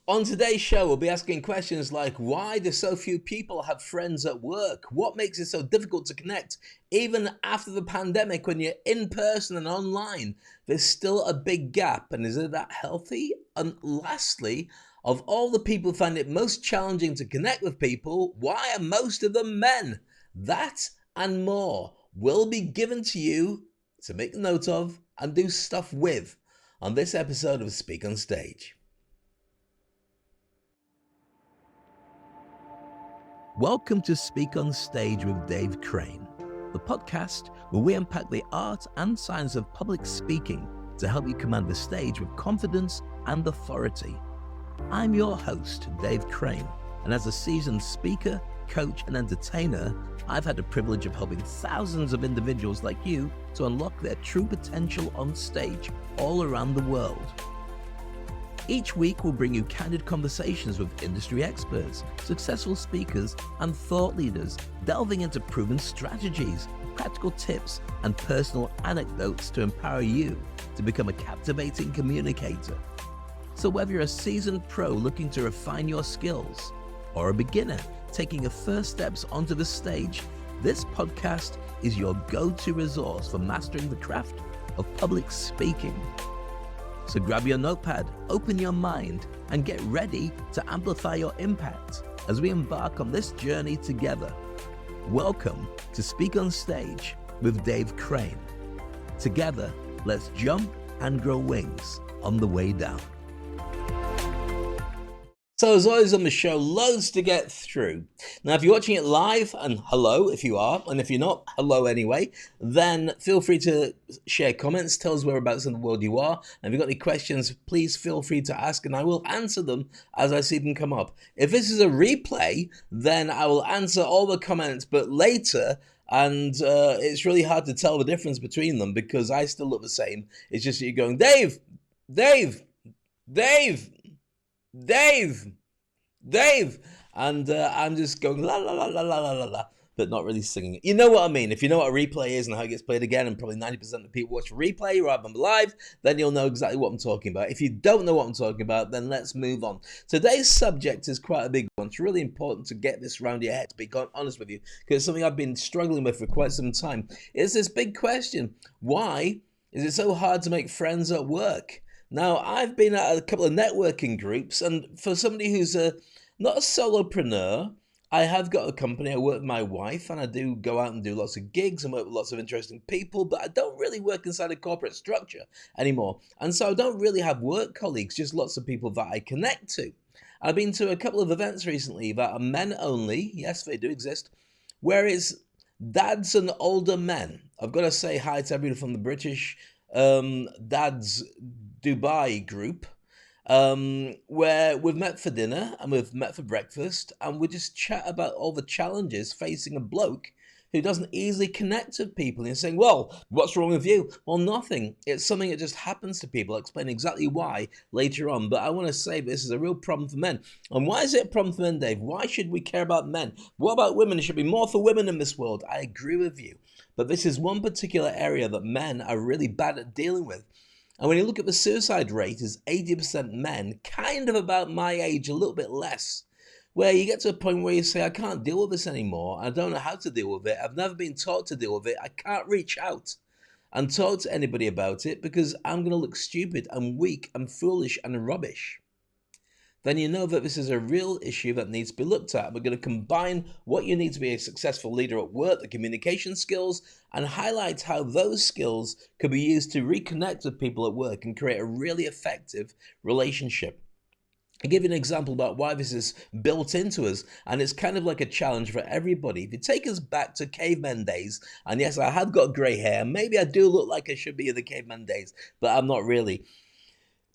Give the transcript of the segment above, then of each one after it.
On today's show, we'll be asking questions like, why do so few people have friends at work? What makes it so difficult to connect? Even after the pandemic, when you're in person and online, there's still a big gap. And is it that healthy? And lastly, of all the people who find it most challenging to connect with people, why are most of them men? That and more will be given to you to make note of and do stuff with on this episode of Speak on Stage. Welcome to Speak on Stage with Dave Crane, the podcast where we unpack the art and science of public speaking to help you command the stage with confidence and authority. I'm your host, Dave Crane, and as a seasoned speaker, coach, and entertainer, I've had the privilege of helping thousands of individuals like you to unlock their true potential on stage all around the world. Each week, we'll bring you candid conversations with industry experts, successful speakers, and thought leaders, delving into proven strategies, practical tips, and personal anecdotes to empower you to become a captivating communicator. So whether you're a seasoned pro looking to refine your skills, or a beginner taking your first steps onto the stage, this podcast is your go-to resource for mastering the craft of public speaking. So grab your notepad, open your mind, and get ready to amplify your impact as we embark on this journey together. Welcome to Speak on Stage with Dave Crane. Together, let's jump and grow wings on the way down. So as always on the show, loads to get through. Now, if you're watching it live, and hello if you are, and if you're not, hello anyway, then feel free to share comments, tell us whereabouts in the world you are, and if you've got any questions, please feel free to ask, and I will answer them as I see them come up. If this is a replay, then I will answer all the comments, but later, and it's really hard to tell the difference between them because I still look the same. It's just that you're going, Dave, and I'm just going la la la la la la la, but not really singing it. You know what I mean? If you know what a replay is and how it gets played again, and probably 90% of the people watch replay rather than live, then you'll know exactly what I'm talking about. If you don't know what I'm talking about, then let's move on. Today's subject is quite a big one. It's really important to get this around your head, to be honest with you, because it's something I've been struggling with for quite some time. It's this big question: why is it so hard to make friends at work? Now, I've been at a couple of networking groups, and for somebody who's not a solopreneur, I have got a company. I work with my wife, and I do go out and do lots of gigs and work with lots of interesting people, but I don't really work inside a corporate structure anymore. And so I don't really have work colleagues, just lots of people that I connect to. I've been to a couple of events recently that are men only. Yes, they do exist, where it's dads and older men. I've got to say hi to everyone from the British Dads Dubai group, where we've met for dinner and we've met for breakfast, and we just chat about all the challenges facing a bloke who doesn't easily connect with people. And you're saying, well, what's wrong with you? Well, nothing. It's something that just happens to people. I'll explain exactly why later on, but I want to say this is a real problem for men. And why is it a problem for men, Dave? Why should we care about men? What about women? There should be more for women in this world. I agree with you, but this is one particular area that men are really bad at dealing with. And when you look at the suicide rate, is 80% men, kind of about my age, a little bit less, where you get to a point where you say, I can't deal with this anymore. I don't know how to deal with it. I've never been taught to deal with it. I can't reach out and talk to anybody about it because I'm going to look stupid and weak and foolish and rubbish. Then you know that this is a real issue that needs to be looked at. We're going to combine what you need to be a successful leader at work, the communication skills, and highlight how those skills could be used to reconnect with people at work and create a really effective relationship. I'll give you an example about why this is built into us, and it's kind of like a challenge for everybody. If you take us back to cavemen days, and yes, I have got grey hair, maybe I do look like I should be in the caveman days, but I'm not really.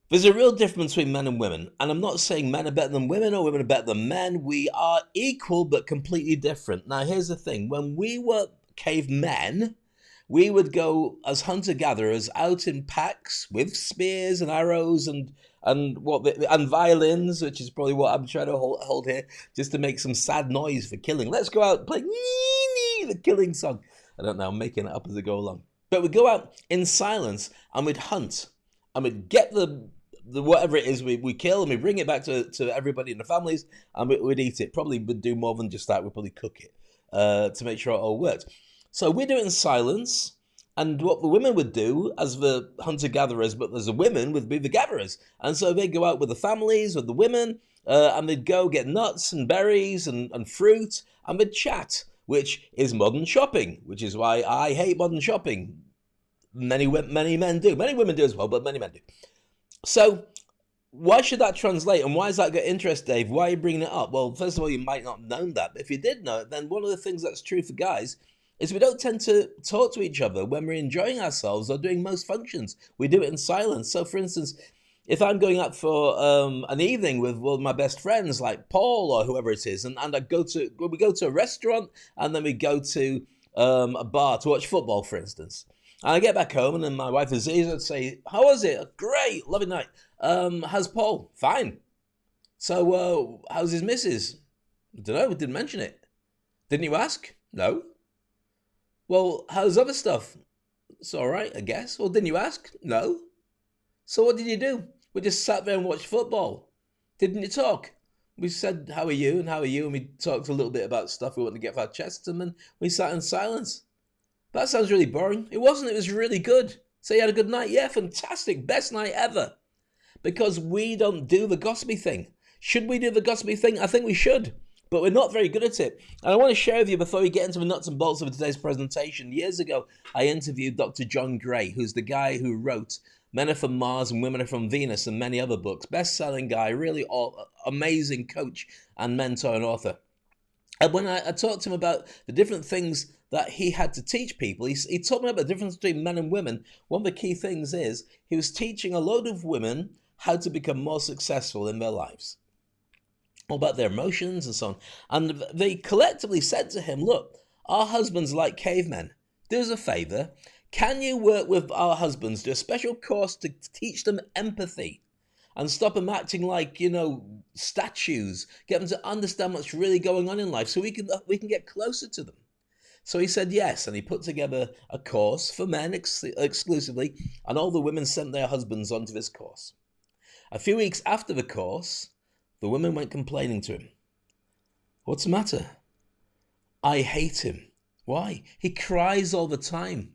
There's a real difference between men and women, and I'm not saying men are better than women or women are better than men. We are equal but completely different. Now, here's the thing. When we were cavemen, we would go as hunter-gatherers out in packs with spears and arrows and violins, which is probably what I'm trying to hold here, just to make some sad noise for killing. Let's go out and play the killing song. I don't know, I'm making it up as I go along. But we'd go out in silence and we'd hunt and we'd get the whatever it is we kill, and we bring it back to everybody in the families, and we'd eat it. Probably would do more than just that. We'd probably cook it to make sure it all worked. So we do it in silence. And what the women would do as the hunter-gatherers, but as the women would be the gatherers. And so they'd go out with the families, with the women, and they'd go get nuts and berries and fruit, and they'd chat, which is modern shopping, which is why I hate modern shopping. Many men do. Many women do as well, but many men do. So why should that translate, and why does that get interest, Dave? Why are you bringing it up? Well, first of all, you might not have known that, but if you did know it, then one of the things that's true for guys is we don't tend to talk to each other when we're enjoying ourselves or doing most functions. We do it in silence. So, for instance, if I'm going out for an evening with one of my best friends, like Paul or whoever it is, and we go to a restaurant, and then we go to a bar to watch football, for instance. And I get back home, and then my wife Aziza would say, "How was it? Great, lovely night. How's Paul? Fine. So, how's his missus? I don't know. We didn't mention it. Didn't you ask? No. Well, how's other stuff? It's all right, I guess. Well, didn't you ask? No. So what did you do? We just sat there and watched football. Didn't you talk? We said, how are you, and how are you? And we talked a little bit about stuff we wanted to get off our chests, and then we sat in silence. That sounds really boring. It wasn't. It was really good. So you had a good night? Yeah, fantastic. Best night ever. Because we don't do the gossipy thing. Should we do the gossipy thing? I think we should. But we're not very good at it. And I want to share with you, before we get into the nuts and bolts of today's presentation, years ago, I interviewed Dr. John Gray, who's the guy who wrote Men Are From Mars and Women Are From Venus and many other books. Best-selling guy, really amazing coach and mentor and author. And when I talked to him about the different things that he had to teach people, he taught me about the difference between men and women. One of the key things is he was teaching a load of women how to become more successful in their lives. All about their emotions and so on. And they collectively said to him, look, our husbands like cavemen. Do us a favor. Can you work with our husbands, do a special course to teach them empathy and stop them acting like, statues, get them to understand what's really going on in life so we can get closer to them. So he said yes, and he put together a course for men exclusively, and all the women sent their husbands onto this course. A few weeks after the course, the women went complaining to him. What's the matter? I hate him. Why? He cries all the time.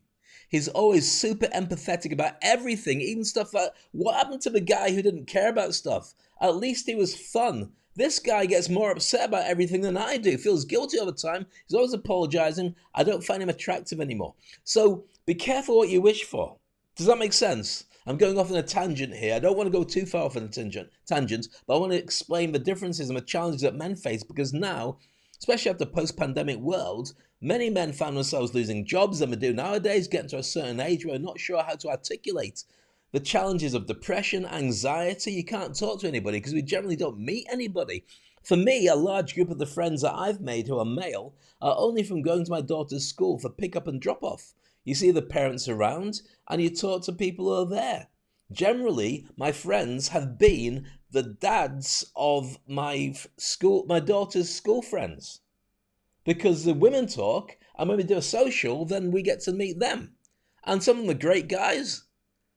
He's always super empathetic about everything, even stuff like, what happened to the guy who didn't care about stuff? At least he was fun. This guy gets more upset about everything than I do, feels guilty all the time. He's always apologizing. I don't find him attractive anymore. So be careful what you wish for. Does that make sense? I'm going off on a tangent here. I don't want to go too far off on a tangent, but I want to explain the differences and the challenges that men face, because now, especially after post-pandemic world, many men found themselves losing jobs than they do nowadays, getting to a certain age where they're not sure how to articulate the challenges of depression, anxiety. You can't talk to anybody because we generally don't meet anybody. For me, a large group of the friends that I've made who are male are only from going to my daughter's school for pick-up and drop-off. You see the parents around and you talk to people who are there. Generally, my friends have been the dads of my daughter's school friends. Because the women talk, and when we do a social, then we get to meet them. And some of them are great guys.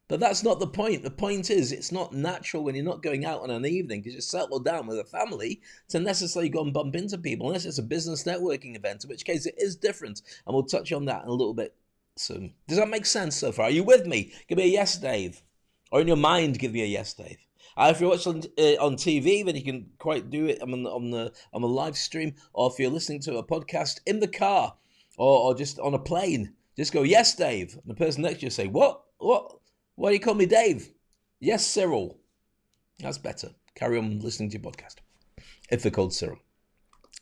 But that's not the point. The point is, it's not natural when you're not going out on an evening because you settle down with a family to necessarily go and bump into people, unless it's a business networking event, in which case it is different. And we'll touch on that in a little bit soon. Does that make sense so far? Are you with me? Give me a yes, Dave. Or in your mind, give me a yes, Dave. If you're watching on TV, then you can quite do it on the live stream. Or if you're listening to a podcast in the car or just on a plane, just go, yes, Dave. And the person next to you say, what? Why do you call me Dave? Yes, Cyril. That's better. Carry on listening to your podcast if they're called Cyril.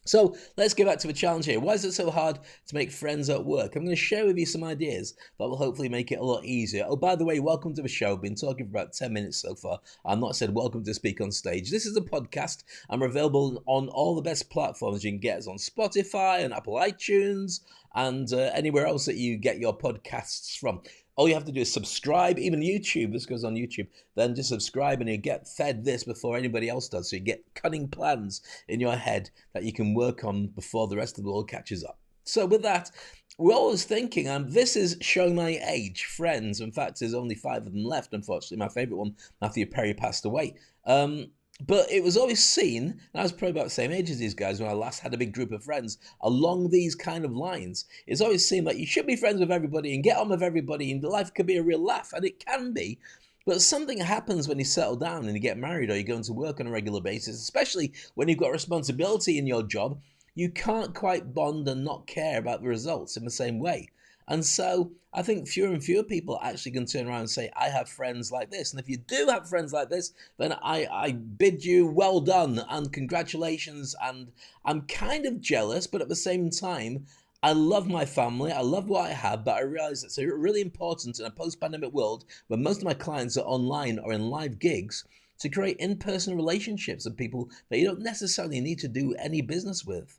So let's get back to the challenge here. Why is it so hard to make friends at work? I'm going to share with you some ideas that will hopefully make it a lot easier. Oh, by the way, welcome to the show. I've been talking for about 10 minutes so far. I've not said welcome to Speak on Stage. This is a podcast. I'm available on all the best platforms you can get us on Spotify and Apple iTunes and anywhere else that you get your podcasts from. All you have to do is subscribe, even YouTube. This goes on YouTube. Then just subscribe and you get fed this before anybody else does. So you get cunning plans in your head that you can work on before the rest of the world catches up. So with that, we're always thinking, and this is showing my age, Friends. In fact, there's only 5 of them left, unfortunately. My favourite one, Matthew Perry, passed away. But it was always seen, and I was probably about the same age as these guys when I last had a big group of friends, along these kind of lines. It's always seemed like you should be friends with everybody and get on with everybody, and life could be a real laugh, and it can be. But something happens when you settle down and you get married or you go into work on a regular basis, especially when you've got responsibility in your job. You can't quite bond and not care about the results in the same way. And so I think fewer and fewer people actually can turn around and say, I have friends like this. And if you do have friends like this, then I bid you well done and congratulations. And I'm kind of jealous, but at the same time, I love my family. I love what I have, but I realize it's really important in a post-pandemic world where most of my clients are online or in live gigs to create in-person relationships with people that you don't necessarily need to do any business with.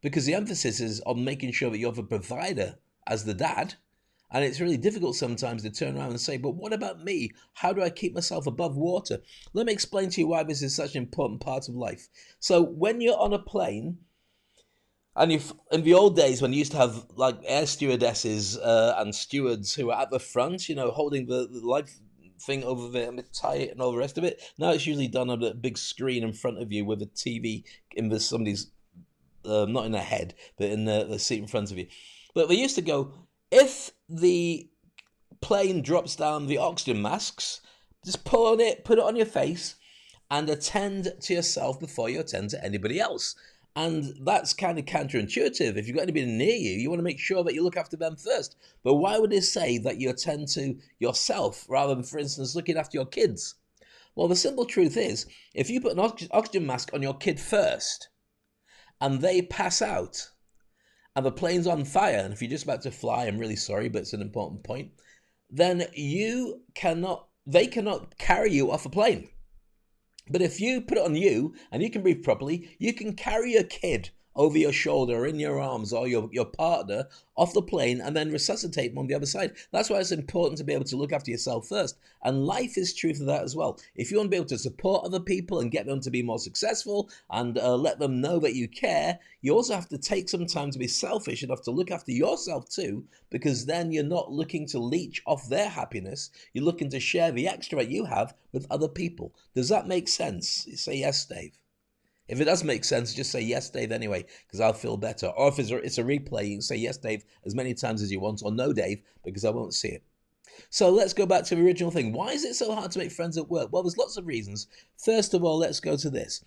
Because the emphasis is on making sure that you have a provider as the dad. And it's really difficult sometimes to turn around and say, but what about me? How do I keep myself above water? Let me explain to you why this is such an important part of life. So when you're on a plane, and in the old days when you used to have like air stewardesses and stewards who were at the front, holding the life thing over there and tight and all the rest of it. Now it's usually done on a big screen in front of you with a TV in somebody's, not in their head, but in the seat in front of you. But they used to go, if the plane drops down the oxygen masks, just put it on your face and attend to yourself before you attend to anybody else. And that's kind of counterintuitive. If you've got anybody near you, you want to make sure that you look after them first. But why would it say that you attend to yourself rather than, for instance, looking after your kids? Well, the simple truth is, if you put an oxygen mask on your kid first and they pass out, and the plane's on fire, and if you're just about to fly, I'm really sorry, but it's an important point, then they cannot carry you off a plane. But if you put it on you, and you can breathe properly, you can carry your kid over your shoulder or in your arms or your partner off the plane and then resuscitate them on the other side. That's why it's important to be able to look after yourself first. And life is true for that as well. If you want to be able to support other people and get them to be more successful and let them know that you care, you also have to take some time to be selfish enough to look after yourself too, because then you're not looking to leech off their happiness. You're looking to share the extra that you have with other people. Does that make sense? You say yes, Dave. If it does make sense, just say yes, Dave, anyway, because I'll feel better. Or if it's a replay, you can say yes, Dave, as many times as you want, or no, Dave, because I won't see it. So let's go back to the original thing. Why is it so hard to make friends at work? Well, there's lots of reasons. First of all, let's go to this.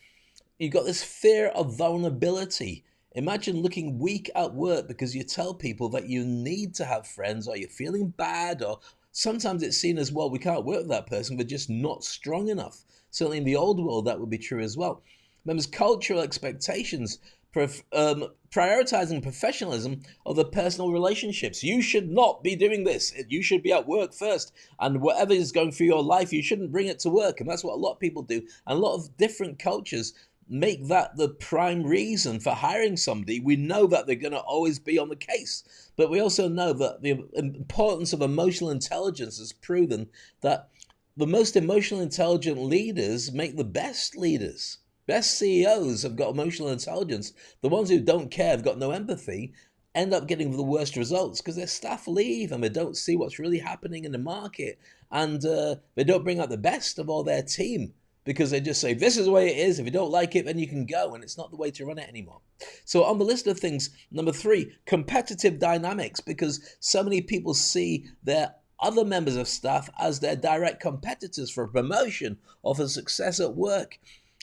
You've got this fear of vulnerability. Imagine looking weak at work because you tell people that you need to have friends, or you're feeling bad, or sometimes it's seen as, well, we can't work with that person, we're just not strong enough. Certainly in the old world, that would be true as well. There's cultural expectations, prioritizing professionalism over personal relationships. You should not be doing this. You should be at work first. And whatever is going through your life, you shouldn't bring it to work. And that's what a lot of people do. And a lot of different cultures make that the prime reason for hiring somebody. We know that they're going to always be on the case. But we also know that the importance of emotional intelligence has proven that the most emotionally intelligent leaders make the best leaders. Best CEOs have got emotional intelligence. The ones who don't care, have got no empathy, end up getting the worst results because their staff leave and they don't see what's really happening in the market. And they don't bring out the best of all their team because they just say, this is the way it is. If you don't like it, then you can go. And it's not the way to run it anymore. So on the list of things, number 3, competitive dynamics, because so many people see their other members of staff as their direct competitors for promotion or for success at work.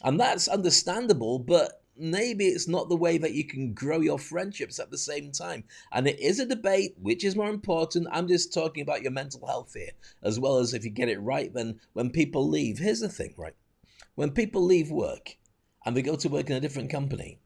And that's understandable, but maybe it's not the way that you can grow your friendships at the same time. And it is a debate, which is more important. I'm just talking about your mental health here, as well as if you get it right, then when people leave, here's the thing, right? When people leave work and they go to work in a different company,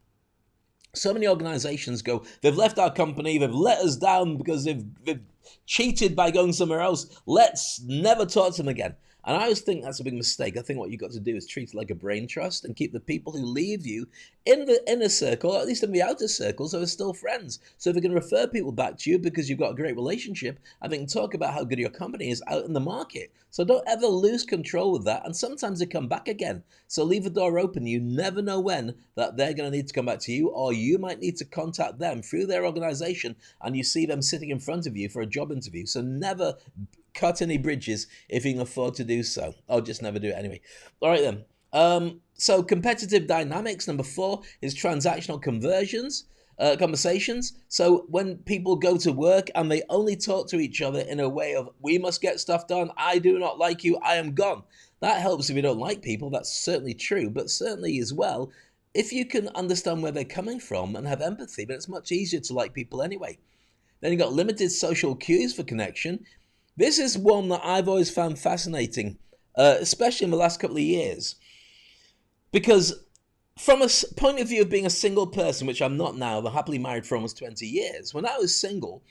so many organizations go, they've left our company, they've let us down because they've cheated by going somewhere else. Let's never talk to them again. And I always think that's a big mistake. I think what you've got to do is treat it like a brain trust and keep the people who leave you in the inner circle, or at least in the outer circle, so they're still friends. So if you can refer people back to you because you've got a great relationship, and they can talk about how good your company is out in the market. So don't ever lose control of that. And sometimes they come back again. So leave the door open. You never know when that they're going to need to come back to you, or you might need to contact them through their organization, and you see them sitting in front of you for a job interview. So never cut any bridges if you can afford to do so. I'll just never do it anyway. All right then. So competitive dynamics, number 4, is transactional conversations. So when people go to work and they only talk to each other in a way of, we must get stuff done, I do not like you, I am gone. That helps if you don't like people, that's certainly true, but certainly as well, if you can understand where they're coming from and have empathy, then it's much easier to like people anyway. Then you've got limited social cues for connection. This is one that I've always found fascinating, especially in the last couple of years. Because from a point of view of being a single person, which I'm not now, I'm happily married for almost 20 years. When I was single,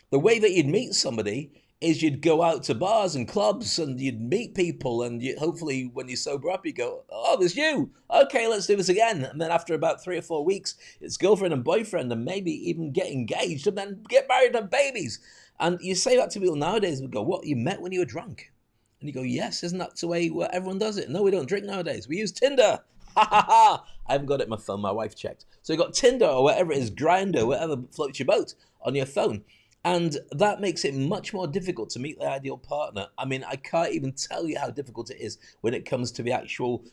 the way that you'd meet somebody is you'd go out to bars and clubs and you'd meet people, and hopefully when you sober up, you go, oh, there's you. Okay, let's do this again. And then after about 3 or 4 weeks, it's girlfriend and boyfriend, and maybe even get engaged and then get married and have babies. And you say that to people nowadays, we go, what, you met when you were drunk? And you go, yes, isn't that the way everyone does it? No, we don't drink nowadays. We use Tinder. Ha ha ha! I haven't got it on my phone, my wife checked. So you got Tinder or whatever it is, Grindr, whatever floats your boat on your phone. And that makes it much more difficult to meet the ideal partner. I mean, I can't even tell you how difficult it is when it comes to the actual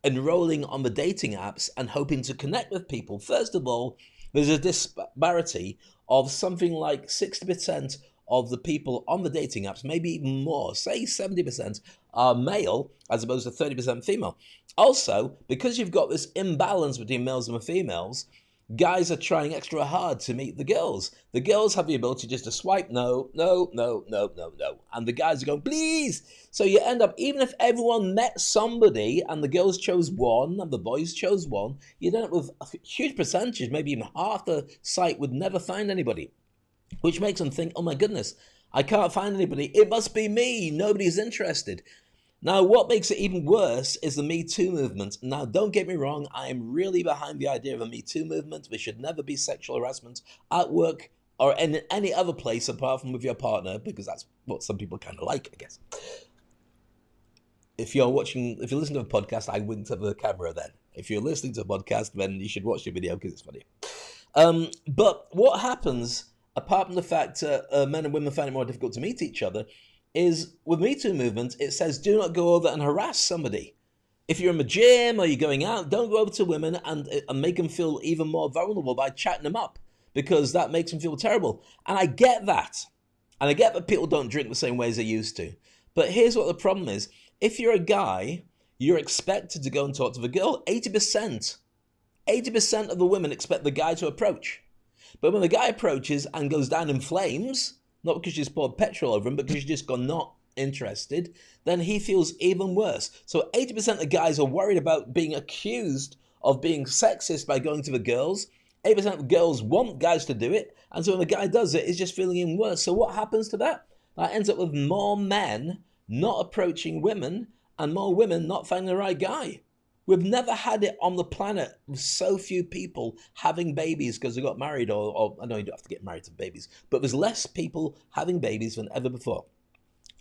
enrolling on the dating apps and hoping to connect with people. First of all, there's a disparity of something like 60% of the people on the dating apps, maybe even more, say 70% are male as opposed to 30% female. Also, because you've got this imbalance between males and females, guys are trying extra hard to meet the girls. The girls have the ability just to swipe no, no, no, no, no, no. And the guys are going, please. So you end up, even if everyone met somebody and the girls chose one and the boys chose one, you'd end up with a huge percentage, maybe even half the site would never find anybody. Which makes them think, oh my goodness, I can't find anybody. It must be me. Nobody's interested. Now, what makes it even worse is the Me Too movement. Now, don't get me wrong, I am really behind the idea of a Me Too movement. There should never be sexual harassment at work or in any other place apart from with your partner, because that's what some people kind of like, I guess. If you're listening to a podcast, I wouldn't have the camera then. If you're listening to a podcast, then you should watch the video because it's funny. But what happens, apart from the fact men and women find it more difficult to meet each other, is with Me Too movement, it says do not go over and harass somebody. If you're in the gym or you're going out, don't go over to women and make them feel even more vulnerable by chatting them up, because that makes them feel terrible. And I get that. And I get that people don't drink the same way as they used to. But here's what the problem is. If you're a guy, you're expected to go and talk to the girl. 80% of the women expect the guy to approach. But when the guy approaches and goes down in flames, not because she's poured petrol over him, but because she's just gone not interested, then he feels even worse. So 80% of guys are worried about being accused of being sexist by going to the girls. 80% of girls want guys to do it. And so when the guy does it, he's just feeling even worse. So what happens to that? That ends up with more men not approaching women and more women not finding the right guy. We've never had it on the planet with so few people having babies because they got married, or I know you don't have to get married to babies, but there's less people having babies than ever before.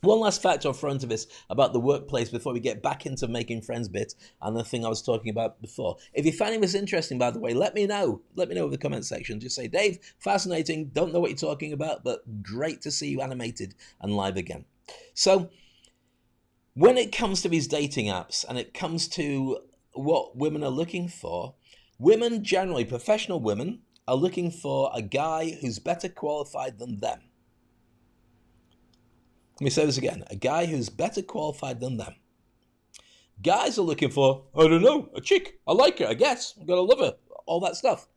One last fact I'll throw into this about the workplace before we get back into making friends bit and the thing I was talking about before. If you're finding this interesting, by the way, let me know. Let me know in the comment section. Just say, Dave, fascinating, don't know what you're talking about, but great to see you animated and live again. So when it comes to these dating apps and it comes to what women are looking for, women generally, professional women, are looking for a guy who's better qualified than them. Let me say this again. A guy who's better qualified than them. Guys are looking for, I don't know, a chick. I like her, I guess. I'm going to love her. All that stuff.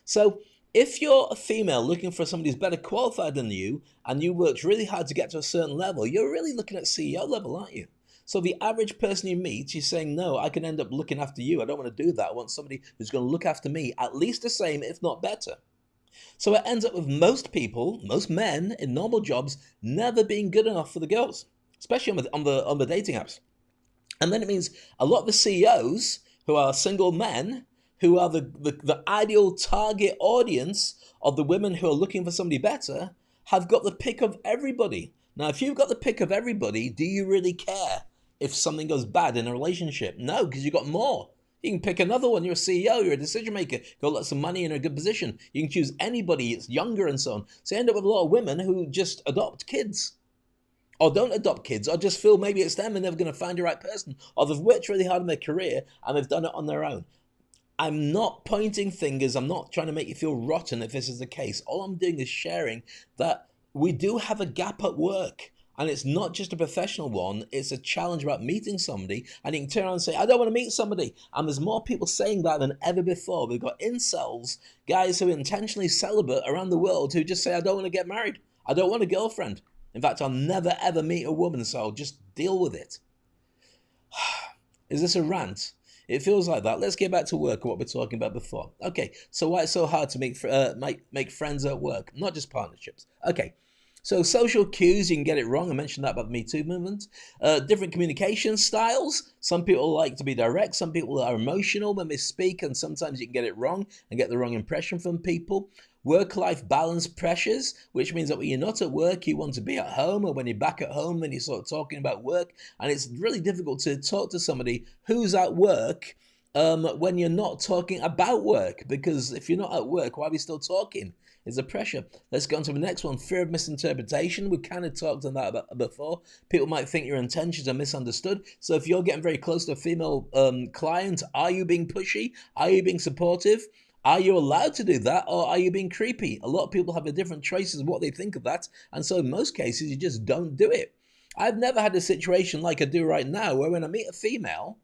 So if you're a female looking for somebody who's better qualified than you, and you worked really hard to get to a certain level, you're really looking at CEO level, aren't you? So the average person you meet, you're saying, no, I can end up looking after you. I don't want to do that. I want somebody who's going to look after me at least the same, if not better. So it ends up with most people, most men in normal jobs, never being good enough for the girls. especially on the dating apps. And then it means a lot of the CEOs who are single men, who are the ideal target audience of the women who are looking for somebody better, have got the pick of everybody. Now, if you've got the pick of everybody, do you really care if something goes bad in a relationship? No, because you've got more. You can pick another one. You're a CEO, you're a decision maker, got lots of money in a good position. You can choose anybody, it's younger and so on. So you end up with a lot of women who just adopt kids. Or don't adopt kids, or just feel maybe it's them and they're going to find the right person. Or they've worked really hard in their career and they've done it on their own. I'm not pointing fingers. I'm not trying to make you feel rotten if this is the case. All I'm doing is sharing that we do have a gap at work. And it's not just a professional one. It's a challenge about meeting somebody. And you can turn around and say, I don't want to meet somebody. And there's more people saying that than ever before. We've got incels, guys who are intentionally celibate around the world who just say, I don't want to get married. I don't want a girlfriend. In fact, I'll never ever meet a woman, so I'll just deal with it. Is this a rant? It feels like that. Let's get back to work and what we're talking about before. Okay, so why it's so hard to make friends at work, not just partnerships. Okay, so social cues, you can get it wrong. I mentioned that about the Me Too movement. Different communication styles. Some people like to be direct. Some people are emotional when they speak, and sometimes you can get it wrong and get the wrong impression from people. Work-life balance pressures, which means that when you're not at work, you want to be at home, or when you're back at home, then you're sort of talking about work. And it's really difficult to talk to somebody who's at work when you're not talking about work, because if you're not at work, why are we still talking? It's a pressure. Let's go on to the next one. Fear of misinterpretation. We kind of talked on that before. People might think your intentions are misunderstood. So if you're getting very close to a female client, are you being pushy? Are you being supportive? Are you allowed to do that, or are you being creepy? A lot of people have a different choices of what they think of that, and so in most cases, you just don't do it. I've never had a situation like I do right now, where when I meet a female,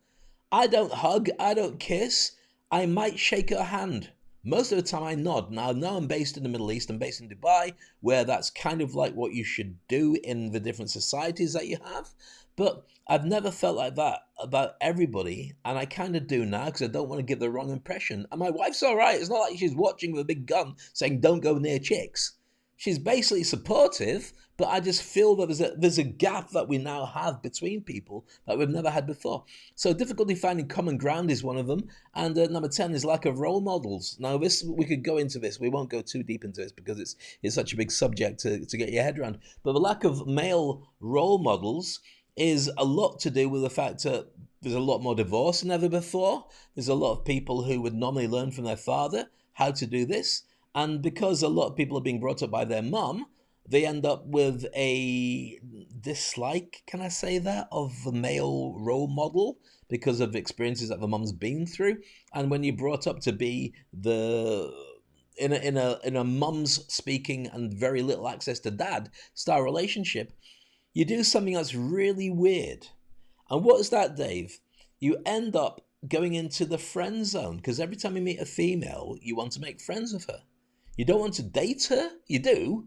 I don't hug, I don't kiss, I might shake her hand. Most of the time I nod. Now, I know I'm based in the Middle East, I'm based in Dubai, where that's kind of like what you should do in the different societies that you have. But I've never felt like that about everybody, and I kind of do now because I don't want to give the wrong impression. And my wife's all right. It's not like she's watching with a big gun saying, don't go near chicks. She's basically supportive, but I just feel that there's a gap that we now have between people that we've never had before. So difficulty finding common ground is one of them. And number 10 is lack of role models. Now, we could go into this. We won't go too deep into this because it's such a big subject to get your head around. But the lack of male role models is a lot to do with the fact that there's a lot more divorce than ever before. There's a lot of people who would normally learn from their father how to do this. And because a lot of people are being brought up by their mum, they end up with a dislike, can I say that, of the male role model because of experiences that the mum's been through. And when you're brought up to be in a mum's speaking and very little access to dad style relationship, you do something that's really weird. And what's that, Dave? You end up going into the friend zone because every time you meet a female, you want to make friends with her. You don't want to date her? You do.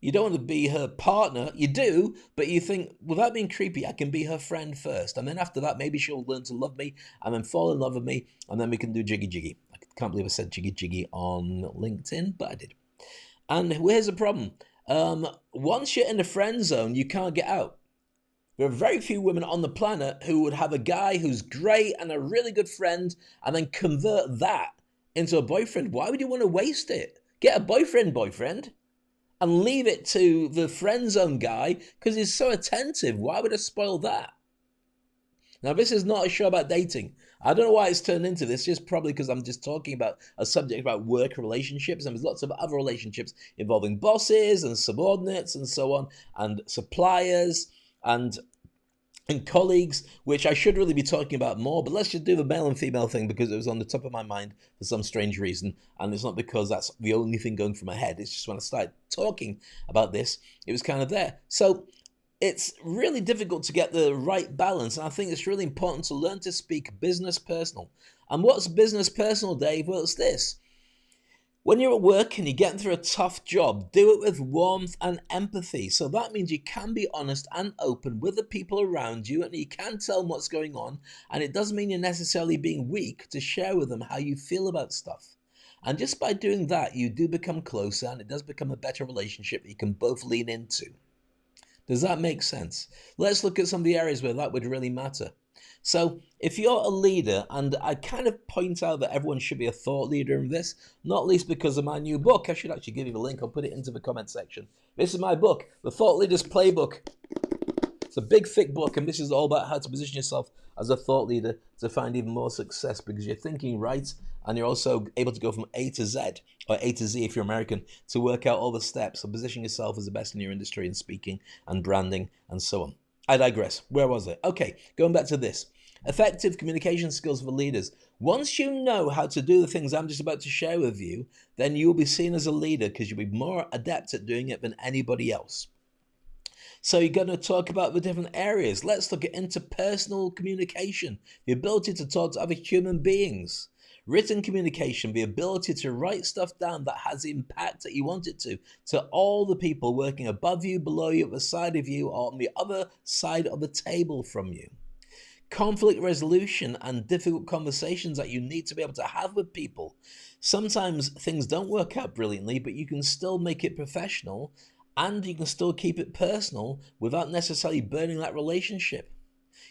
You don't want to be her partner? You do. But you think, without being creepy, I can be her friend first. And then after that, maybe she'll learn to love me and then fall in love with me. And then we can do jiggy jiggy. I can't believe I said jiggy jiggy on LinkedIn, but I did. And here's the problem. Once you're in the friend zone, you can't get out. There are very few women on the planet who would have a guy who's great and a really good friend and then convert that into a boyfriend. Why would you want to waste it? Get a boyfriend, and leave it to the friend zone guy because he's so attentive. Why would I spoil that? Now, this is not a show about dating. I don't know why it's turned into this, just probably because I'm just talking about a subject about work relationships, and there's lots of other relationships involving bosses and subordinates and so on, and suppliers and colleagues, which I should really be talking about more, but let's just do the male and female thing because it was on the top of my mind for some strange reason, and it's not because that's the only thing going through my head. It's just when I started talking about this, it was kind of there. So it's really difficult to get the right balance, and I think it's really important to learn to speak business personal. And what's business personal, Dave? Well, it's this. When you're at work and you're getting through a tough job, do it with warmth and empathy. So that means you can be honest and open with the people around you, and you can tell them what's going on. And it doesn't mean you're necessarily being weak to share with them how you feel about stuff. And just by doing that, you do become closer, and it does become a better relationship that you can both lean into. Does that make sense? Let's look at some of the areas where that would really matter. So, if you're a leader, and I kind of point out that everyone should be a thought leader in this, not least because of my new book. I should actually give you the link. I'll put it into the comment section. This is my book, The Thought Leader's Playbook. It's a big, thick book, and this is all about how to position yourself as a thought leader to find even more success, because you're thinking right, and you're also able to go from A to Z, or A to Z if you're American, to work out all the steps of positioning yourself as the best in your industry in speaking and branding and so on. I digress. Where was I? Okay, going back to this. Effective communication skills for leaders. Once you know how to do the things I'm just about to share with you, then you'll be seen as a leader because you'll be more adept at doing it than anybody else. So you're going to talk about the different areas. Let's look at interpersonal communication, the ability to talk to other human beings. Written communication, the ability to write stuff down that has the impact that you want it to all the people working above you, below you, at the side of you, or on the other side of the table from you. Conflict resolution and difficult conversations that you need to be able to have with people. Sometimes things don't work out brilliantly, but you can still make it professional and you can still keep it personal without necessarily burning that relationship.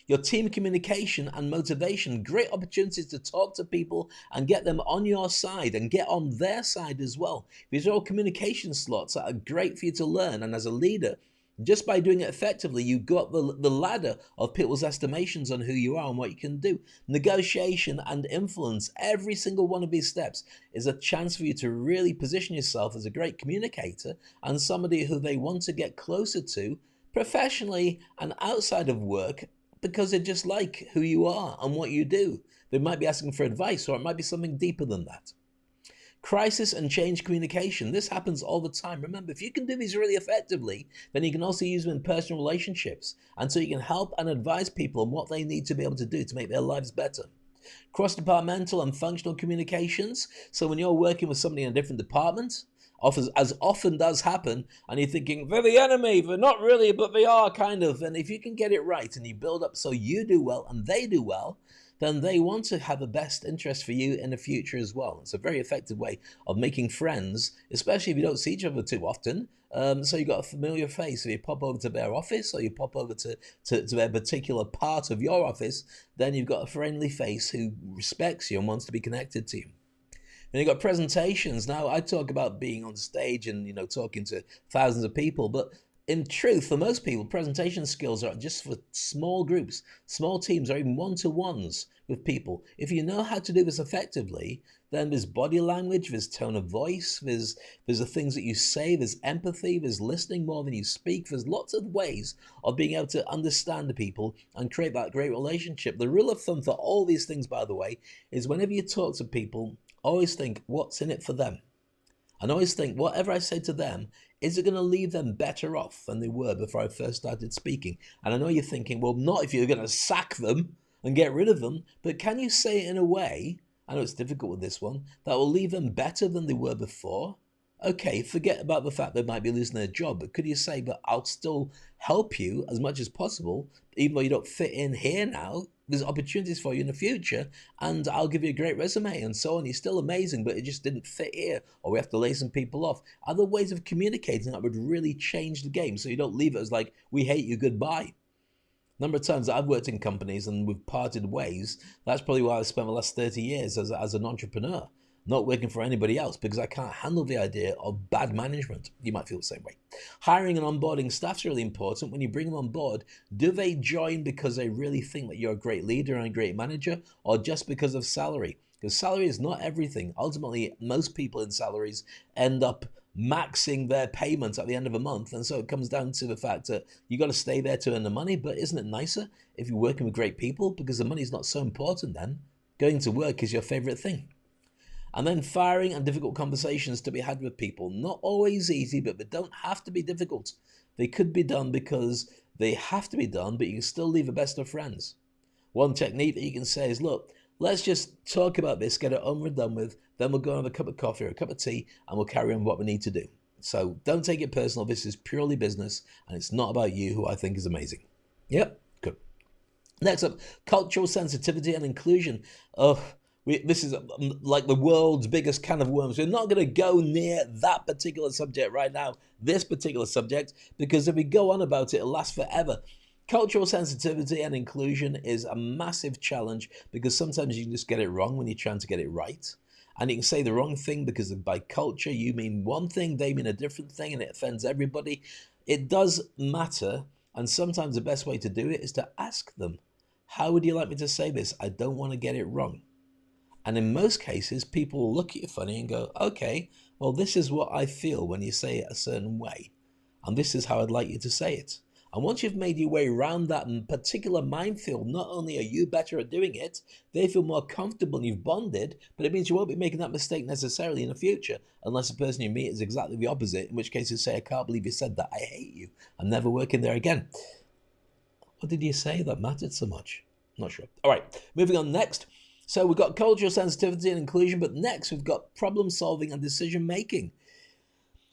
Your team communication and motivation, great opportunities to talk to people and get them on your side and get on their side as well. These are all communication slots that are great for you to learn, and as a leader, just by doing it effectively, you got the ladder of people's estimations on who you are and what you can do. Negotiation and influence, every single one of these steps is a chance for you to really position yourself as a great communicator and somebody who they want to get closer to professionally and outside of work, because they just like who you are and what you do. They might be asking for advice, or it might be something deeper than that. Crisis and change communication. This happens all the time. Remember, if you can do these really effectively, then you can also use them in personal relationships. And so you can help and advise people on what they need to be able to do to make their lives better. Cross-departmental and functional communications. So when you're working with somebody in a different department, as often does happen, and you're thinking, they're the enemy, they're not really, but they are kind of. And if you can get it right and you build up so you do well and they do well, then they want to have the best interest for you in the future as well. It's a very effective way of making friends, especially if you don't see each other too often. So you've got a familiar face. If you pop over to their office or you pop over to their particular part of your office, then you've got a friendly face who respects you and wants to be connected to you. And you've got presentations. Now, I talk about being on stage and, talking to thousands of people, but in truth, for most people, presentation skills are just for small groups, small teams, or even one-to-ones with people. If you know how to do this effectively, then there's body language, there's tone of voice, there's the things that you say, there's empathy, there's listening more than you speak. There's lots of ways of being able to understand the people and create that great relationship. The rule of thumb for all these things, by the way, is whenever you talk to people, always think, what's in it for them? And always think, whatever I say to them, is it going to leave them better off than they were before I first started speaking? And I know you're thinking, well, not if you're going to sack them and get rid of them, but can you say it in a way, I know it's difficult with this one, that will leave them better than they were before? Okay, forget about the fact they might be losing their job, but could you say, but I'll still help you as much as possible, even though you don't fit in here now, there's opportunities for you in the future, and I'll give you a great resume and so on. You're still amazing, but it just didn't fit here, or we have to lay some people off. Other ways of communicating that would really change the game, so you don't leave it as like, we hate you, goodbye. Number of times that I've worked in companies and we've parted ways, that's probably why I've spent the last 30 years as an entrepreneur, not working for anybody else, because I can't handle the idea of bad management. You might feel the same way. Hiring and onboarding staff is really important. When you bring them on board, do they join because they really think that you're a great leader and a great manager, or just because of salary? Because salary is not everything. Ultimately, most people in salaries end up maxing their payments at the end of a month. And so it comes down to the fact that you got to stay there to earn the money. But isn't it nicer if you're working with great people? Because the money is not so important then. Going to work is your favorite thing. And then firing and difficult conversations to be had with people. Not always easy, but they don't have to be difficult. They could be done because they have to be done, but you can still leave the best of friends. One technique that you can say is, look, let's just talk about this, get it over and done with, then we'll go and have a cup of coffee or a cup of tea, and we'll carry on what we need to do. So don't take it personal. This is purely business, and it's not about you, who I think is amazing. Yep, good. Next up, cultural sensitivity and inclusion. Oh, This is like the world's biggest can of worms. We're not going to go near that particular subject right now, this particular subject, because if we go on about it, it'll last forever. Cultural sensitivity and inclusion is a massive challenge because sometimes you just get it wrong when you're trying to get it right. And you can say the wrong thing because by culture you mean one thing, they mean a different thing, and it offends everybody. It does matter, and sometimes the best way to do it is to ask them, how would you like me to say this? I don't want to get it wrong. And in most cases, people will look at you funny and go, okay, well, this is what I feel when you say it a certain way. And this is how I'd like you to say it. And once you've made your way around that particular minefield, not only are you better at doing it, they feel more comfortable and you've bonded, but it means you won't be making that mistake necessarily in the future, unless the person you meet is exactly the opposite, in which case you say, I can't believe you said that, I hate you, I'm never working there again. What did you say that mattered so much? Not sure. All right, moving on next. So we've got cultural sensitivity and inclusion, but next we've got problem solving and decision making.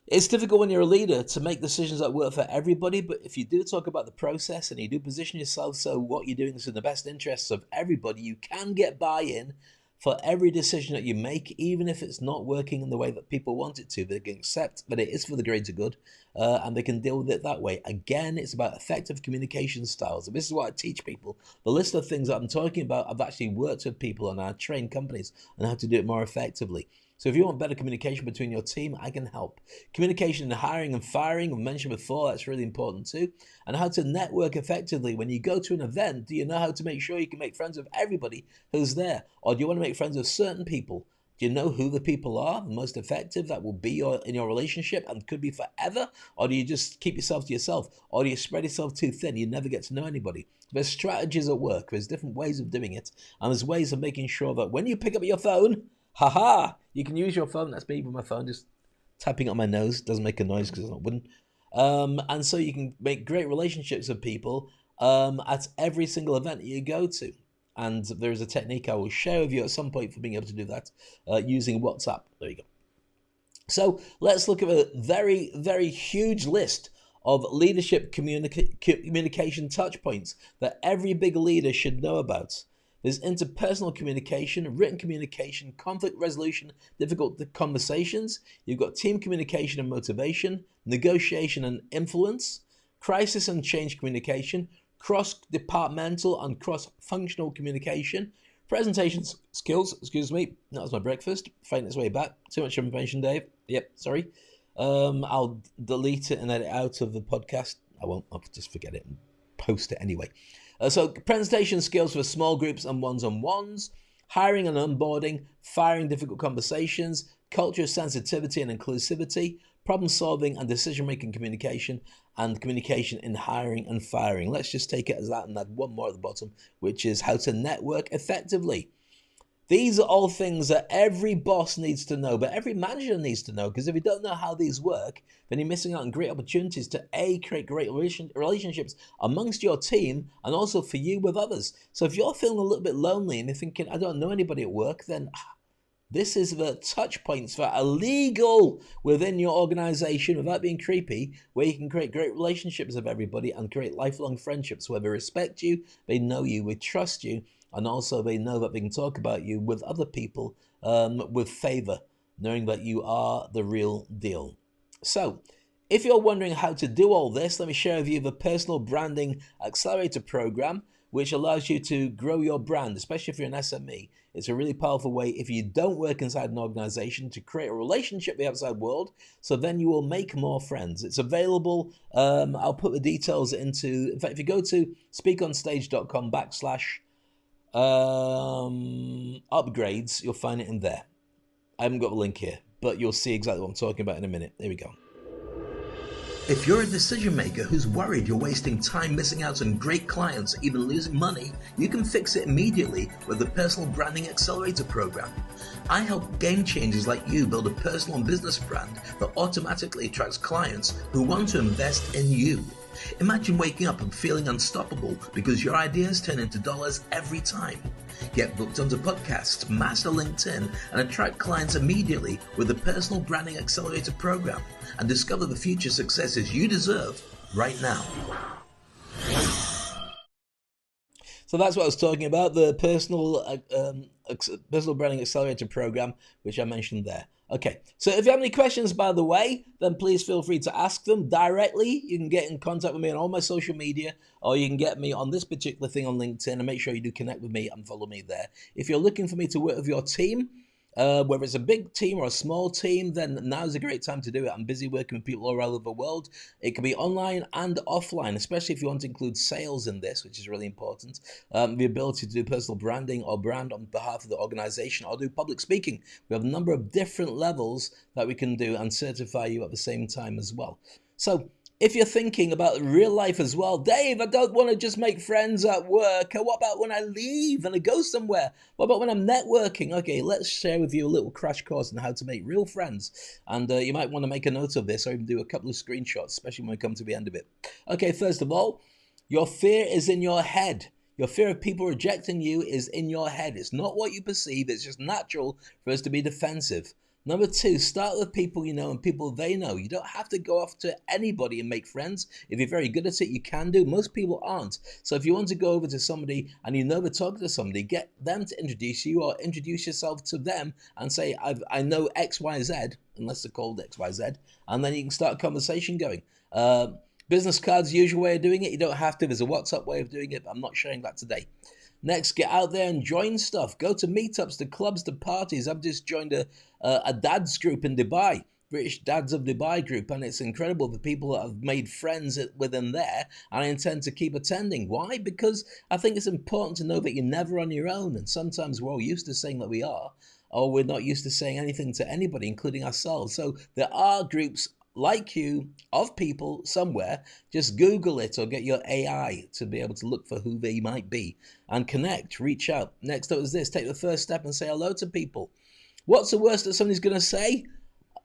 It's difficult when you're a leader to make decisions that work for everybody, but if you do talk about the process and you do position yourself so what you're doing is in the best interests of everybody, you can get buy-in for every decision that you make, even if it's not working in the way that people want it to. They can accept that it is for the greater good, and they can deal with it that way. Again, it's about effective communication styles. And this is what I teach people. The list of things that I'm talking about, I've actually worked with people and I've trained companies on how to do it more effectively. So if you want better communication between your team, I can help. Communication in hiring and firing, I've mentioned before, that's really important too. And how to network effectively. When you go to an event, do you know how to make sure you can make friends with everybody who's there? Or do you want to make friends with certain people? Do you know who the people are, the most effective that will be in your relationship and could be forever? Or do you just keep yourself to yourself? Or do you spread yourself too thin? You never get to know anybody. There's strategies at work. There's different ways of doing it. And there's ways of making sure that when you pick up your phone, haha, you can use your phone. That's me with my phone, just tapping on my nose. Doesn't make a noise because it's not wooden. And so you can make great relationships with people at every single event that you go to. And there is a technique I will share with you at some point for being able to do that using WhatsApp. There you go. So let's look at a very, very huge list of leadership communication touch points that every big leader should know about. There's interpersonal communication, written communication, conflict resolution, difficult conversations. You've got team communication and motivation, negotiation and influence, crisis and change communication, cross-departmental and cross-functional communication, presentation skills, excuse me, that was my breakfast, fighting its way back. Too much information, Dave. Yep, sorry. I'll delete it and edit out of the podcast. I won't, I'll just forget it and post it anyway. So presentation skills for small groups and one-on-ones, hiring and onboarding, firing difficult conversations, culture sensitivity and inclusivity, problem solving and decision-making communication, and communication in hiring and firing. Let's just take it as that and add one more at the bottom, which is how to network effectively. These are all things that every boss needs to know, but every manager needs to know, because if you don't know how these work, then you're missing out on great opportunities to create great relationships amongst your team and also for you with others. So if you're feeling a little bit lonely and you're thinking, I don't know anybody at work, then this is the touch points that are legal within your organization without being creepy, where you can create great relationships with everybody and create lifelong friendships where they respect you, they know you, they trust you, and also they know that they can talk about you with other people with favor, knowing that you are the real deal. So if you're wondering how to do all this, let me share with you the Personal Branding Accelerator Program, which allows you to grow your brand, especially if you're an SME. It's a really powerful way, if you don't work inside an organization, to create a relationship with the outside world, so then you will make more friends. It's available. I'll put the details into, in fact, if you go to speakonstage.com/upgrades, you'll find it in there. I haven't got a link here, but you'll see exactly what I'm talking about in a minute. There we go. If you're a decision maker who's worried you're wasting time missing out on great clients or even losing money, you can fix it immediately with the Personal Branding Accelerator Program. I help game changers like you build a personal and business brand that automatically attracts clients who want to invest in you. Imagine waking up and feeling unstoppable because your ideas turn into dollars every time. Get booked onto podcasts, master LinkedIn, and attract clients immediately with the Personal Branding Accelerator Program, and discover the future successes you deserve right now. So that's what I was talking about, the personal branding accelerator program, which I mentioned there. Okay, so if you have any questions, by the way, then please feel free to ask them directly. You can get in contact with me on all my social media, or you can get me on this particular thing on LinkedIn, and make sure you do connect with me and follow me there. If you're looking for me to work with your team, whether it's a big team or a small team, then now's a great time to do it. I'm busy working with people all around the world. It can be online and offline, especially if you want to include sales in this, which is really important. The ability to do personal branding or brand on behalf of the organization, or do public speaking. We have a number of different levels that we can do and certify you at the same time as well. So if you're thinking about real life as well, Dave, I don't want to just make friends at work. What about when I leave and I go somewhere? What about when I'm networking? Okay, let's share with you a little crash course on how to make real friends. And you might want to make a note of this, or even do a couple of screenshots, especially when we come to the end of it. Okay, first of all, your fear is in your head. Your fear of people rejecting you is in your head. It's not what you perceive. It's just natural for us to be defensive. Number two, start with people you know and people they know. You don't have to go off to anybody and make friends. If you're very good at it, you can do. Most people aren't. So if you want to go over to somebody and you know they're talking to somebody, get them to introduce you, or introduce yourself to them and say, I know XYZ, unless they're called XYZ, and then you can start a conversation going. Business cards, usual way of doing it. You don't have to. There's a WhatsApp way of doing it, but I'm not sharing that today. Next, get out there and join stuff. Go to meetups, to clubs, to parties. I've just joined a dads group in Dubai, British Dads of Dubai group, and it's incredible the people that have made friends within there, and I intend to keep attending. Why? Because I think it's important to know that you're never on your own, and sometimes we're all used to saying that we are, or we're not used to saying anything to anybody, including ourselves. So there are groups like you, of people somewhere. Just Google it or get your AI to be able to look for who they might be and connect, reach out. Next up is this: take the first step and say hello to people. What's the worst that somebody's going to say?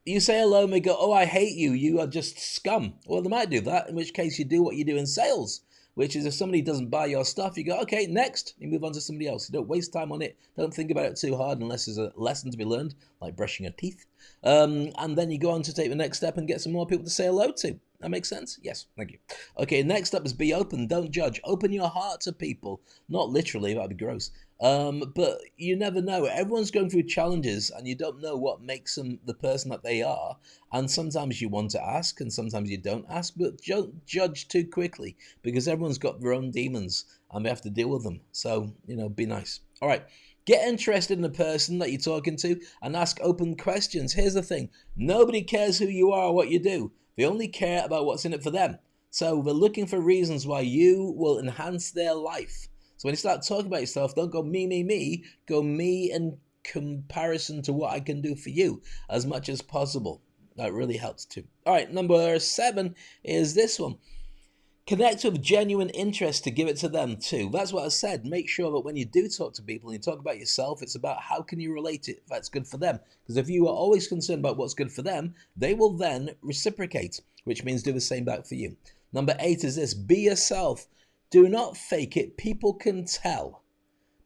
You say hello and they go, oh, I hate you. You are just scum. Well, they might do that, in which case you do what you do in sales, which is if somebody doesn't buy your stuff, you go, okay, next. You move on to somebody else. You don't waste time on it. Don't think about it too hard unless there's a lesson to be learned, like brushing your teeth. And then you go on to take the next step and get some more people to say hello to. That makes sense? Yes, thank you. Okay, next up is be open, don't judge. Open your heart to people. Not literally, that'd be gross. But you never know. Everyone's going through challenges and you don't know what makes them the person that they are. And sometimes you want to ask and sometimes you don't ask, but don't judge too quickly because everyone's got their own demons and they have to deal with them. So, be nice. All right. Get interested in the person that you're talking to and ask open questions. Here's the thing. Nobody cares who you are or what you do. They only care about what's in it for them. So they're looking for reasons why you will enhance their life. So when you start talking about yourself, don't go me, me, me. Go me in comparison to what I can do for you as much as possible. That really helps too. All right, number 7 is this one. Connect with genuine interest to give it to them too. That's what I said. Make sure that when you do talk to people and you talk about yourself, it's about how can you relate it if that's good for them. Because if you are always concerned about what's good for them, they will then reciprocate, which means do the same back for you. Number 8 is this: be yourself. Do not fake it. People can tell.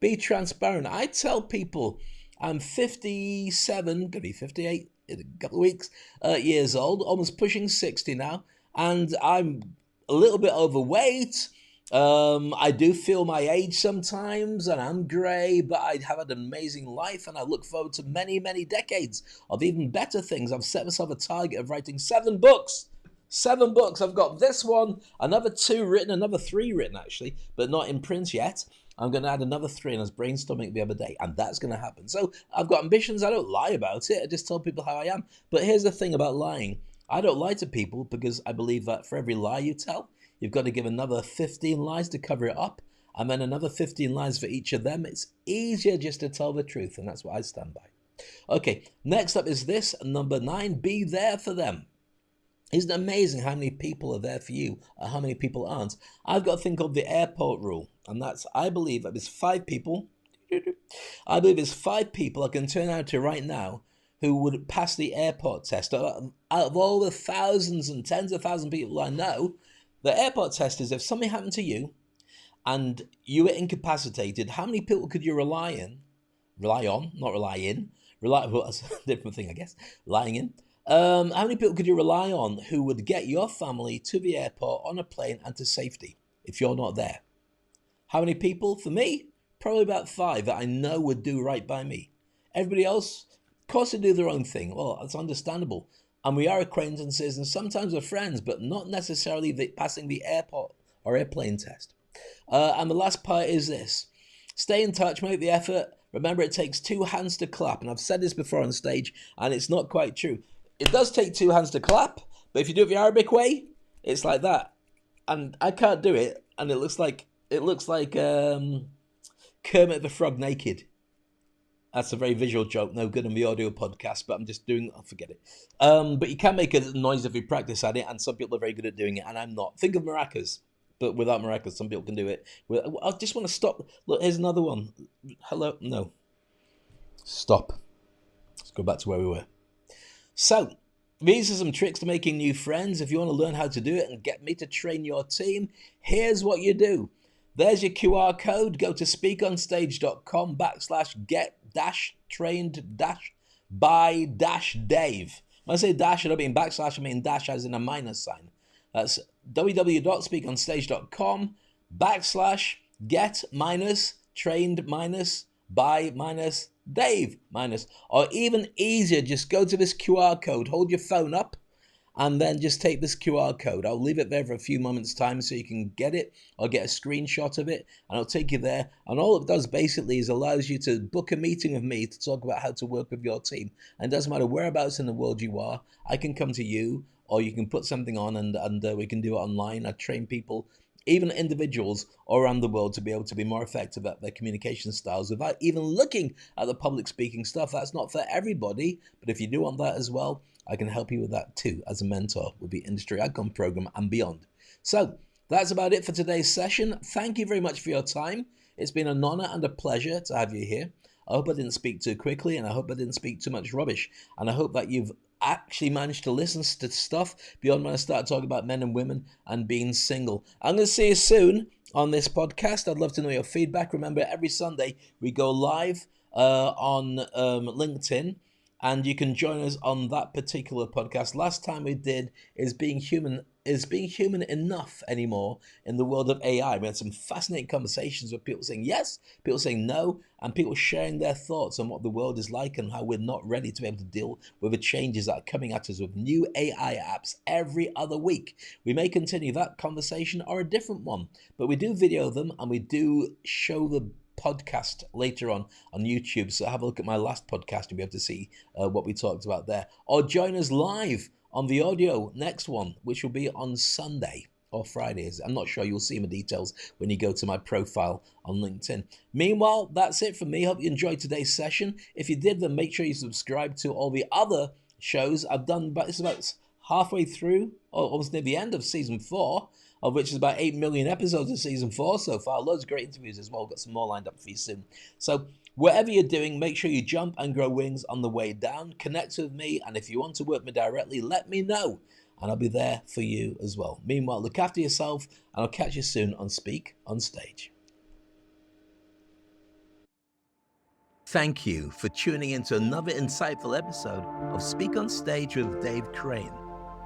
Be transparent. I tell people I'm 57, going to be 58 in a couple of weeks, years old, almost pushing 60 now, and I'm a little bit overweight. I do feel my age sometimes, and I'm grey, but I have an amazing life, and I look forward to many, many decades of even better things. I've set myself a target of writing 7 books. 7 books. I've got this one, another 2 written, another 3 written actually, but not in print yet. I'm going to add another 3, and I was brainstorming the other day, and that's going to happen. So I've got ambitions. I don't lie about it. I just tell people how I am. But here's the thing about lying. I don't lie to people because I believe that for every lie you tell, you've got to give another 15 lies to cover it up, and then another 15 lies for each of them. It's easier just to tell the truth, and that's what I stand by. Okay, next up is this, number 9, be there for them. Isn't it amazing how many people are there for you or how many people aren't? I've got a thing called the airport rule, and that's, I believe that there's 5 people. I believe there's 5 people I can turn out to right now who would pass the airport test. Out of all the thousands and tens of thousands of people I know, the airport test is if something happened to you and you were incapacitated, how many people could you rely on, well, that's a different thing, I guess, lying in. How many people could you rely on who would get your family to the airport on a plane and to safety if you're not there? How many people? For me, probably about 5 that I know would do right by me. Everybody else, of course, they do their own thing. Well, that's understandable. And we are acquaintances and sometimes we're friends, but not necessarily passing the airport or airplane test. And the last part is this. Stay in touch, make the effort. Remember, it takes 2 hands to clap. And I've said this before on stage, and it's not quite true. It does take 2 hands to clap, but if you do it the Arabic way, it's like that. And I can't do it, and it looks like Kermit the Frog naked. That's a very visual joke, no good on the audio podcast, but I'm just doing, forget it. But you can make a noise if you practice at it, and some people are very good at doing it, and I'm not. Think of maracas, but without maracas, some people can do it. I just want to stop. Look, here's another one. Hello, no. Stop. Let's go back to where we were. So, these are some tricks to making new friends. If you want to learn how to do it and get me to train your team, here's what you do. There's your QR code. Go to speakonstage.com/get-trained-by-Dave. When I say dash, I don't mean backslash, I mean dash as in a minus sign. That's www.speakonstage.com/get-trained-by-Dave-. Or even easier, just go to this QR code, hold your phone up, and then just take this QR code. I'll leave it there for a few moments' time so you can get it or get a screenshot of it, and I'll take you there. And all it does basically is allows you to book a meeting with me to talk about how to work with your team. And it doesn't matter whereabouts in the world you are, I can come to you, or you can put something on and we can do it online. I train people, even individuals all around the world, to be able to be more effective at their communication styles without even looking at the public speaking stuff. That's not for everybody, but if you do want that as well, I can help you with that too as a mentor with the Industry Icon program and beyond. So that's about it for today's session. Thank you very much for your time. It's been an honor and a pleasure to have you here. I hope I didn't speak too quickly, and I hope I didn't speak too much rubbish. And I hope that you've actually managed to listen to stuff beyond when I start talking about men and women and being single. I'm going to see you soon on this podcast. I'd love to know your feedback. Remember, every Sunday we go live on LinkedIn, and you can join us on that particular podcast. Last time we did is being human enough anymore in the world of AI. We had some fascinating conversations with people saying yes, people saying no, and people sharing their thoughts on what the world is like and how we're not ready to be able to deal with the changes that are coming at us with new AI apps every other week. We may continue that conversation or a different one, but we do video them and we do show the podcast later on YouTube. So have a look at my last podcast and be able to see what we talked about there. Or join us live on the audio next one, which will be on Sunday or Fridays. I'm not sure. You'll see my details when you go to my profile on LinkedIn. Meanwhile, that's it from me. Hope you enjoyed today's session. If you did, then make sure you subscribe to all the other shows I've done. But it's about halfway through, or almost near the end of season 4, of which is about 8 million episodes of season 4 so far. Loads of great interviews as well. Got some more lined up for you soon. So whatever you're doing, make sure you jump and grow wings on the way down. Connect with me, and if you want to work me directly, let me know, and I'll be there for you as well. Meanwhile, look after yourself, and I'll catch you soon on Speak on Stage. Thank you for tuning in to another insightful episode of Speak on Stage with Dave Crane.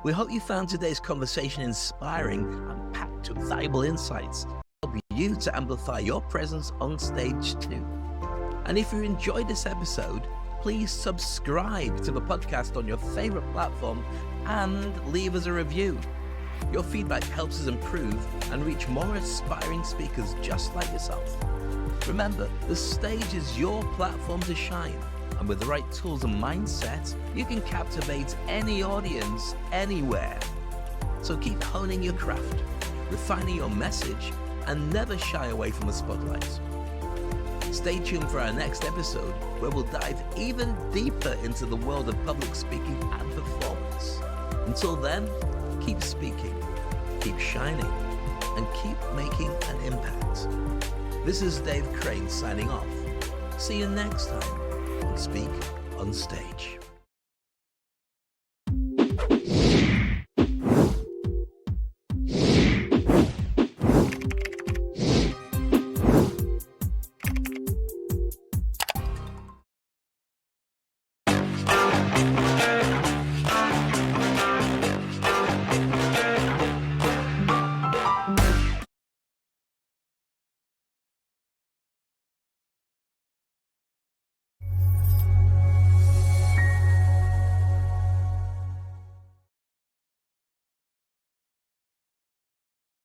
We hope you found today's conversation inspiring and packed with valuable insights to help you to amplify your presence on stage too. And if you enjoyed this episode, please subscribe to the podcast on your favorite platform and leave us a review. Your feedback helps us improve and reach more aspiring speakers just like yourself. Remember, the stage is your platform to shine. And with the right tools and mindset, you can captivate any audience anywhere. So keep honing your craft, refining your message, and never shy away from the spotlight. Stay tuned for our next episode, where we'll dive even deeper into the world of public speaking and performance. Until then, keep speaking, keep shining, and keep making an impact. This is Dave Crane signing off. See you next time. Speak on Stage.